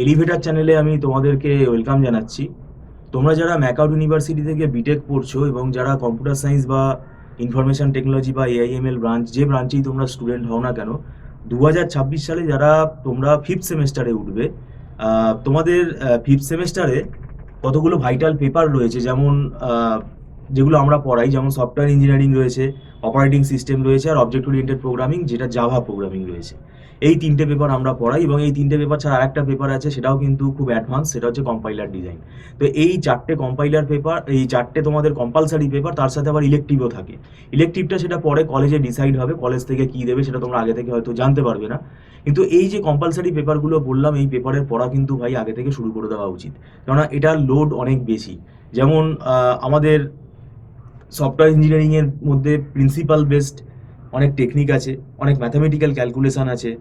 Elevator চ্যানেলে আমি তোমাদেরকে ওয়েলকাম জানাচ্ছি। তোমরা যারা ম্যাকআউট ইউনিভার্সিটি থেকে বিটেক পড়ছো এবং যারা কম্পিউটার সায়েন্স বা ইনফরমেশন টেকনোলজি বা এআইএমএল ব্রাঞ্চ যে ব্রাঞ্চেই তোমরা স্টুডেন্ট হও না কেন, 2026 সালে যারা তোমরা ফিফথ সেমেস্টারে উঠবে, তোমাদের ফিফথ সেমেস্টারে কতগুলো ভাইটাল পেপার রয়েছে, যেমন যেগুলো আমরা পড়াই, যেমন সফটওয়্যার ইঞ্জিনিয়ারিং রয়েছে, অপারেটিং সিস্টেম রয়েছে, আর অবজেক্ট ওরিয়েন্টেড প্রোগ্রামিং যেটা জাভা প্রোগ্রামিং রয়েছে। এই তিনটে পেপার আমরা পড়াই, এবং এই তিনটে পেপার ছাড়া আরেকটা পেপার আছে, সেটাও কিন্তু খুব অ্যাডভান্স, সেটা হচ্ছে কম্পাইলার ডিজাইন। তো এই চারটে কম্পাইলার পেপার, এই চারটে তোমাদের কম্পালসারি পেপার, তার সাথে আবার ইলেকটিভও থাকে। ইলেকটিভটা সেটা পরে কলেজে ডিসাইড হবে, কলেজ থেকে কী দেবে সেটা তোমরা আগে থেকে হয়তো জানতে পারবে না। কিন্তু এই যে কম্পালসারি পেপারগুলো বললাম, এই পেপারের পড়া কিন্তু ভাই আগে থেকে শুরু করে দেওয়া উচিত, কেননা এটার লোড অনেক বেশি। যেমন আমাদের সফটওয়্যার ইঞ্জিনিয়ারিংয়ের মধ্যে প্রিন্সিপাল বেসড অনেক টেকনিক আছে, অনেক ম্যাথামেটিক্যাল ক্যালকুলেশন আছে।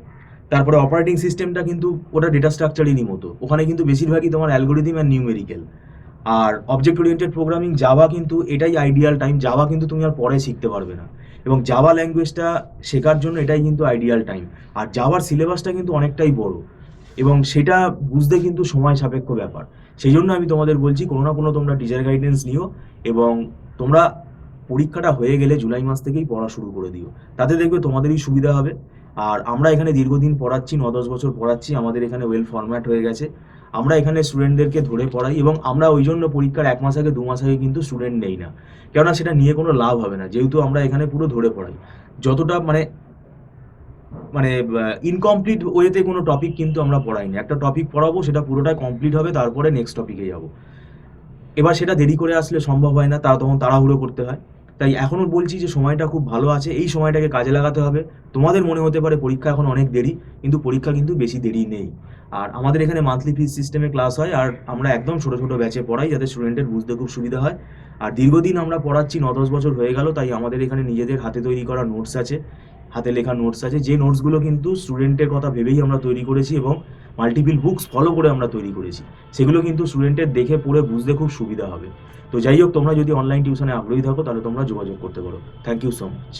তারপরে অপারেটিং সিস্টেমটা কিন্তু ওটা ডেটা স্ট্রাকচারেরই মতো, ওখানে কিন্তু বেশিরভাগই তোমার অ্যালগোরিদম আর নিউমেরিক্যাল। আর অবজেক্ট ওরিয়েন্টেড প্রোগ্রামিং জাভা কিন্তু এটাই আইডিয়াল টাইম, জাভা কিন্তু তুমি আর পরে শিখতে পারবে না, এবং জাভা ল্যাঙ্গুয়েজটা শেখার জন্য এটাই কিন্তু আইডিয়াল টাইম। আর জাভার সিলেবাসটা কিন্তু অনেকটাই বড়, এবং সেটা বুঝতে কিন্তু সময় সাপেক্ষ ব্যাপার। সেই জন্য আমি তোমাদের বলছি, কোনো না কোনো তোমরা টিচার গাইডেন্স নিও, এবং তোমরা পরীক্ষাটা হয়ে গেলে জুলাই মাস থেকেই পড়া শুরু করে দিও, তাতে দেখবে তোমাদেরই সুবিধা হবে। আর আমরা এখানে দীর্ঘদিন পড়াচ্ছি, 9-10 বছর পড়াচ্ছি, আমাদের এখানে ওয়েল ফরম্যাট হয়ে গেছে। আমরা এখানে স্টুডেন্টদেরকে ধরে পড়াই, এবং আমরা ওই জন্য পরীক্ষার 1 মাস আগে 2 মাস আগে কিন্তু স্টুডেন্ট নেই না, কেননা সেটা নিয়ে কোনো লাভ হবে না, যেহেতু আমরা এখানে পুরো ধরে পড়াই। যতটা মানে মানে ইনকমপ্লিট ওয়েতে কোনো টপিক কিন্তু আমরা পড়াইনি। একটা টপিক পড়াবো, সেটা পুরোটাই কমপ্লিট হবে, তারপরে নেক্সট টপিকে যাব। এবার সেটা দেরি করে আসলে সম্ভব হয় না, তখন তাড়াহুড়ো করতে হয়। তাই এখনও বলছি যে সময়টা খুব ভালো আছে, এই সময়টাকে কাজে লাগাতে হবে। তোমাদের মনে হতে পারে পরীক্ষা এখন অনেক দেরি, কিন্তু পরীক্ষা কিন্তু বেশি দেরি নেই। আর আমাদের এখানে মান্থলি ফিস সিস্টেমে ক্লাস হয়, আর আমরা একদম ছোটো ছোটো ব্যাচে পড়াই, যাতে স্টুডেন্টের বুঝতে খুব সুবিধা হয়। আর দীর্ঘদিন আমরা পড়াচ্ছি, 9-10 বছর হয়ে গেল, তাই আমাদের এখানে নিজেদের হাতে তৈরি করা নোটস আছে, হাতে লেখা নোটস আছে, যে নোটসগুলো কিন্তু স্টুডেন্টের কথা ভেবেই আমরা তৈরি করেছি, এবং মাল্টিপল বুকস ফলো করে আমরা তৈরি করেছি। সেগুলো কিন্তু স্টুডেন্টের দেখে পড়ে বুঝতে খুব সুবিধা হবে। তো যাই হোক, তোমরা যদি অনলাইন টিউশনে আগ্রহী থাকো, তাহলে তোমরা যোগাযোগ করতে পারো। Thank you so much.